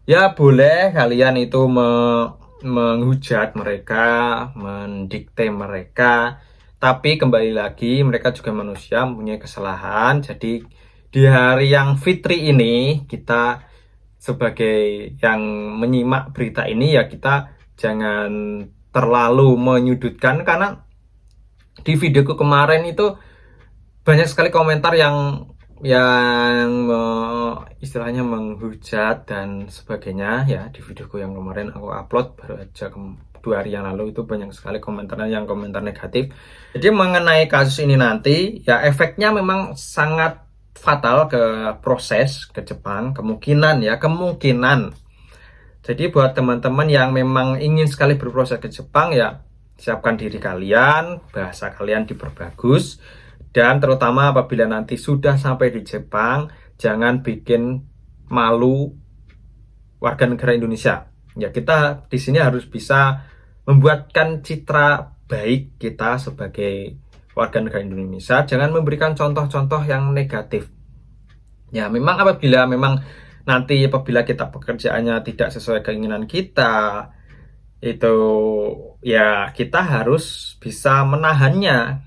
Ya boleh kalian itu menghujat mereka, mendikte mereka, tapi kembali lagi mereka juga manusia, mempunyai kesalahan. Jadi di hari yang fitri ini kita sebagai yang menyimak berita ini ya kita jangan terlalu menyudutkan, karena di videoku kemarin itu banyak sekali komentar yang istilahnya menghujat dan sebagainya. Ya di videoku yang kemarin aku upload baru aja 2 hari yang lalu, itu banyak sekali komentarnya yang komentar negatif. Jadi mengenai kasus ini nanti ya efeknya memang sangat fatal ke proses ke Jepang, kemungkinan. Jadi buat teman-teman yang memang ingin sekali berproses ke Jepang ya siapkan diri kalian, bahasa kalian diperbagus, dan terutama apabila nanti sudah sampai di Jepang, jangan bikin malu warga negara Indonesia. Ya kita di sini harus bisa membuatkan citra baik kita sebagai warga negara Indonesia, jangan memberikan contoh-contoh yang negatif. Ya memang apabila kita pekerjaannya tidak sesuai keinginan kita, itu ya kita harus bisa menahannya.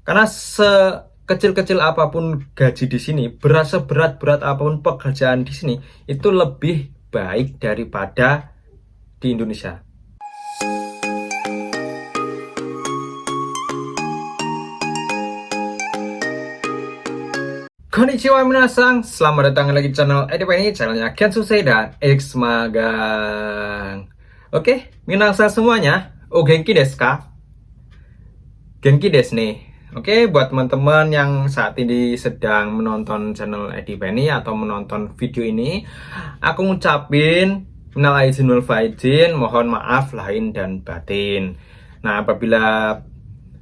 Karena sekecil-kecil apapun gaji di sini, berat apapun pekerjaan di sini, itu lebih baik daripada di Indonesia. Konnichiwa minasang, selamat datang lagi di channel EDP, channelnya Kensusei dan X Magang. Oke, minasang semuanya, o genki desu ka? Genki desu nih. Oke, buat teman-teman yang saat ini sedang menonton channel Edi Penny atau menonton video ini, aku ngucapin minal aizin wal faizin, mohon maaf lahir dan batin. Nah, apabila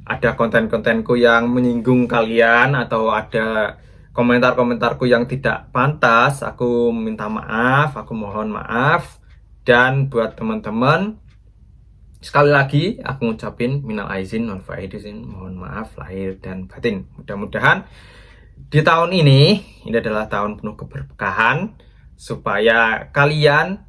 ada konten-kontenku yang menyinggung kalian atau ada komentar-komentarku yang tidak pantas, aku minta maaf, aku mohon maaf. Dan buat teman-teman, sekali lagi aku ngucapin minal aizin wal faizin, mohon maaf lahir dan batin. Mudah-mudahan di tahun ini adalah tahun penuh keberkahan, supaya kalian,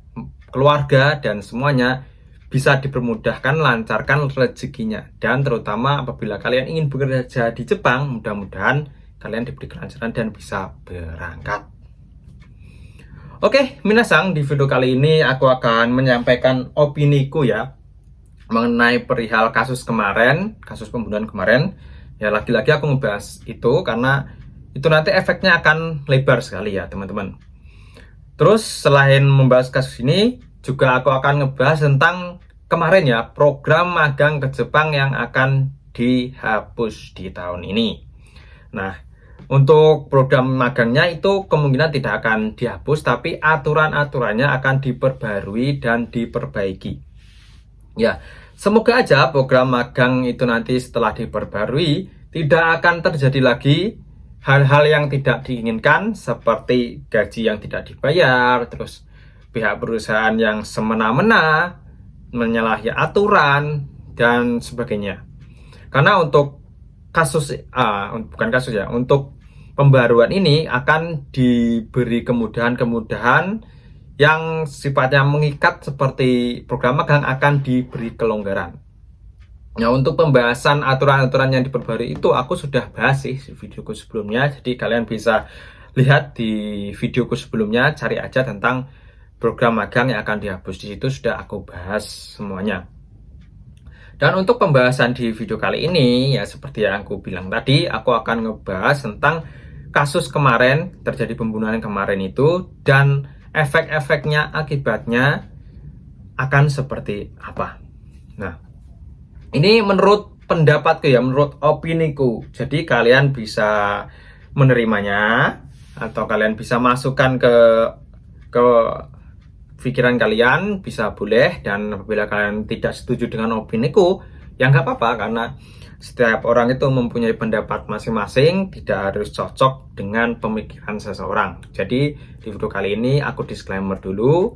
keluarga dan semuanya bisa dipermudahkan, lancarkan rezekinya. Dan terutama apabila kalian ingin bekerja di Jepang, mudah-mudahan kalian diberi kelancaran dan bisa berangkat. Oke, minasang, di video kali ini aku akan menyampaikan opiniku ya mengenai perihal kasus kemarin, kasus pembunuhan kemarin. Ya lagi-lagi aku ngebahas itu karena itu nanti efeknya akan lebar sekali ya teman-teman. Terus selain membahas kasus ini, juga aku akan ngebahas tentang kemarin ya, program magang ke Jepang yang akan dihapus di tahun ini. Nah, untuk program magangnya itu kemungkinan tidak akan dihapus, tapi aturan-aturannya akan diperbarui dan diperbaiki. Ya, semoga aja program magang itu nanti setelah diperbarui tidak akan terjadi lagi hal-hal yang tidak diinginkan, seperti gaji yang tidak dibayar, terus pihak perusahaan yang semena-mena, menyalahi aturan, dan sebagainya. Karena untuk untuk pembaruan ini akan diberi kemudahan-kemudahan yang sifatnya mengikat, seperti program magang akan diberi kelonggaran. Nah, untuk pembahasan aturan-aturan yang diperbarui itu aku sudah bahas sih di videoku sebelumnya. Jadi kalian bisa lihat di videoku sebelumnya, cari aja tentang program magang yang akan dihapus. Di situ sudah aku bahas semuanya. Dan untuk pembahasan di video kali ini, ya seperti yang aku bilang tadi, aku akan ngebahas tentang kasus kemarin, terjadi pembunuhan kemarin itu, dan efek-efeknya, akibatnya akan seperti apa. Nah, ini menurut pendapatku ya, menurut opiniku. Jadi kalian bisa menerimanya atau kalian bisa masukkan ke pikiran kalian, bisa boleh. Dan apabila kalian tidak setuju dengan opiniku, ya nggak apa-apa, karena setiap orang itu mempunyai pendapat masing-masing, tidak harus cocok dengan pemikiran seseorang. Jadi di video kali ini aku disclaimer dulu,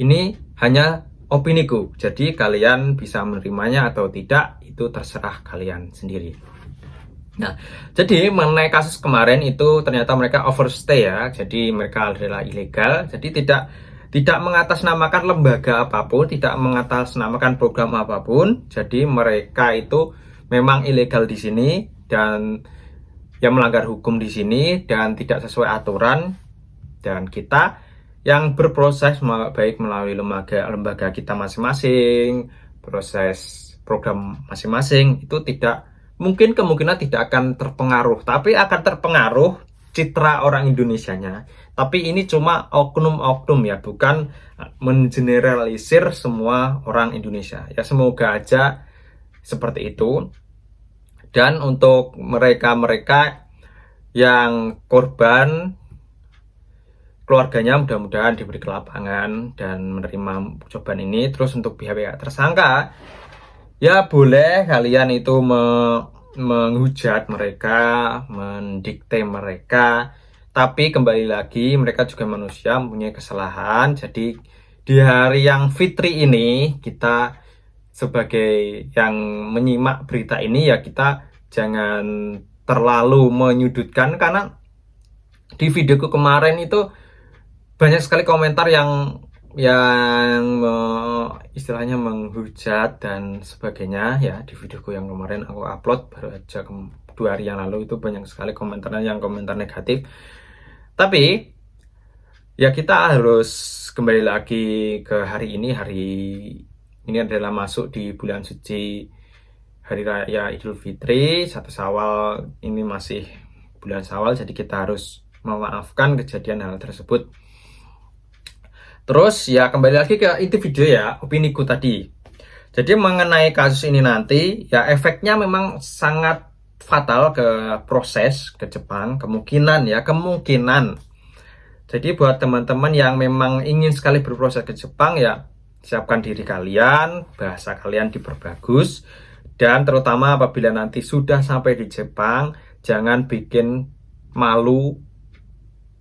ini hanya opiniku. Jadi kalian bisa menerimanya atau tidak, itu terserah kalian sendiri. Nah, jadi mengenai kasus kemarin itu ternyata mereka overstay ya. Jadi mereka adalah ilegal. Jadi tidak tidak mengatasnamakan lembaga apapun, tidak mengatasnamakan program apapun. Jadi mereka itu memang ilegal di sini dan yang melanggar hukum di sini dan tidak sesuai aturan, dan kita yang berproses baik melalui lembaga kita masing-masing, proses program masing-masing itu tidak mungkin, kemungkinan tidak akan terpengaruh, tapi akan terpengaruh citra orang Indonesianya. Tapi ini cuma oknum-oknum ya, bukan mengeneralisir semua orang Indonesia. Ya semoga aja seperti itu. Dan untuk mereka-mereka yang korban, keluarganya mudah-mudahan diberi kelapangan dan menerima cobaan ini. Terus untuk pihak-pihak tersangka, ya boleh kalian itu menghujat mereka, mendikte mereka, tapi kembali lagi mereka juga manusia, mempunyai kesalahan. Jadi di hari yang fitri ini, kita sebagai yang menyimak berita ini ya kita jangan terlalu menyudutkan, karena di videoku kemarin itu banyak sekali komentar yang istilahnya menghujat dan sebagainya ya. Di videoku yang kemarin aku upload baru aja 2 hari yang lalu, itu banyak sekali komentarnya yang komentar negatif. Tapi ya kita harus kembali lagi ke hari ini. Hari ini adalah masuk di bulan suci hari raya Idul Fitri, 1 Syawal, ini masih bulan Syawal, jadi kita harus memaafkan kejadian hal tersebut. Terus ya kembali lagi ke inti video ya, opiniku tadi. Jadi mengenai kasus ini nanti ya efeknya memang sangat fatal ke proses ke Jepang, kemungkinan. Jadi buat teman-teman yang memang ingin sekali berproses ke Jepang ya siapkan diri kalian, bahasa kalian diperbagus, dan terutama apabila nanti sudah sampai di Jepang jangan bikin malu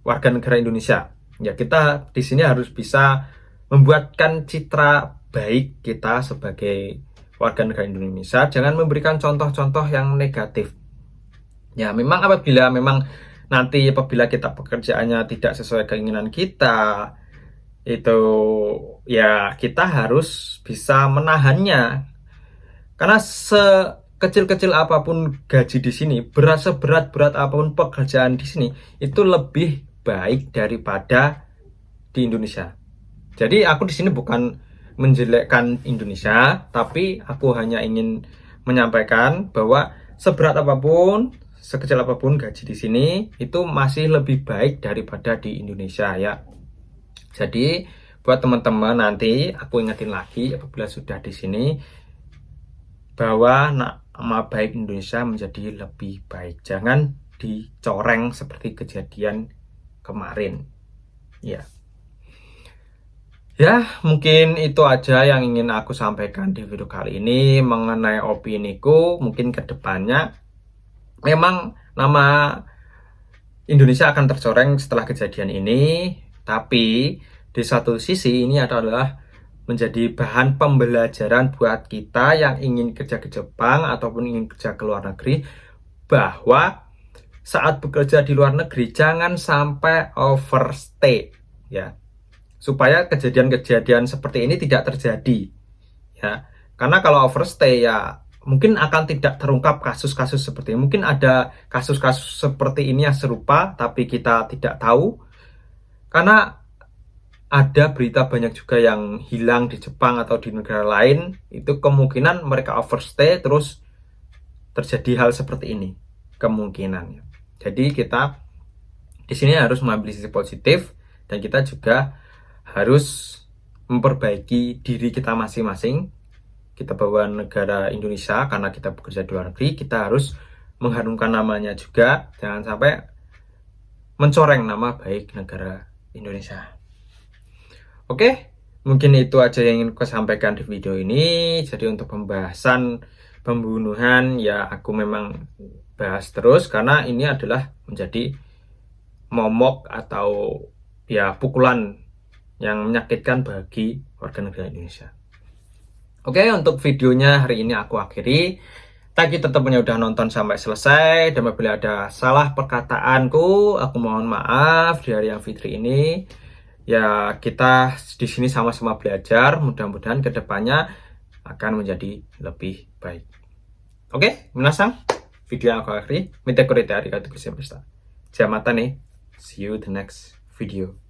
warga negara Indonesia. Ya kita di sini harus bisa membuatkan citra baik kita sebagai warga negara Indonesia, jangan memberikan contoh-contoh yang negatif. Ya memang apabila apabila kita pekerjaannya tidak sesuai keinginan kita, itu ya kita harus bisa menahannya. Karena sekecil-kecil apapun gaji di sini, berat-berat apapun pekerjaan di sini, itu lebih baik daripada di Indonesia. Jadi aku di sini bukan menjelekkan Indonesia, tapi aku hanya ingin menyampaikan bahwa seberat apapun, sekecil apapun gaji di sini, itu masih lebih baik daripada di Indonesia ya. Jadi buat teman-teman nanti aku ingetin lagi apabila sudah di sini, bahwa nama baik Indonesia menjadi lebih baik. Jangan dicoreng seperti kejadian kemarin. Ya, mungkin itu aja yang ingin aku sampaikan di video kali ini mengenai opiniku. Mungkin kedepannya memang nama Indonesia akan tercoreng setelah kejadian ini, tapi di satu sisi ini adalah menjadi bahan pembelajaran buat kita yang ingin kerja ke Jepang ataupun ingin kerja ke luar negeri, bahwa saat bekerja di luar negeri jangan sampai overstay ya, supaya kejadian-kejadian seperti ini tidak terjadi ya. Karena kalau overstay ya mungkin akan tidak terungkap kasus-kasus seperti ini. Mungkin ada kasus-kasus seperti ini yang serupa tapi kita tidak tahu, karena ada berita banyak juga yang hilang di Jepang atau di negara lain. Itu kemungkinan mereka overstay terus terjadi hal seperti ini, kemungkinan. Jadi kita di sini harus mengambil sisi positif, dan kita juga harus memperbaiki diri kita masing-masing. Kita bawa negara Indonesia karena kita bekerja di luar negeri, kita harus mengharumkan namanya juga, jangan sampai mencoreng nama baik negara Indonesia. Oke, mungkin itu aja yang ingin aku sampaikan di video ini. Jadi untuk pembahasan pembunuhan ya aku memang bahas terus, karena ini adalah menjadi momok atau ya pukulan yang menyakitkan bagi warga negara Indonesia. Oke, untuk videonya hari ini aku akhiri. Thank you teman-teman yang udah nonton sampai selesai, dan apabila ada salah perkataanku, aku mohon maaf di hari yang fitri ini. Ya, kita di sini sama-sama belajar, mudah-mudahan kedepannya akan menjadi lebih baik. Oke, minasang, video yang aku akhiri. Mite korete arigatou gozaimashita. Jamata nih. See you the next video.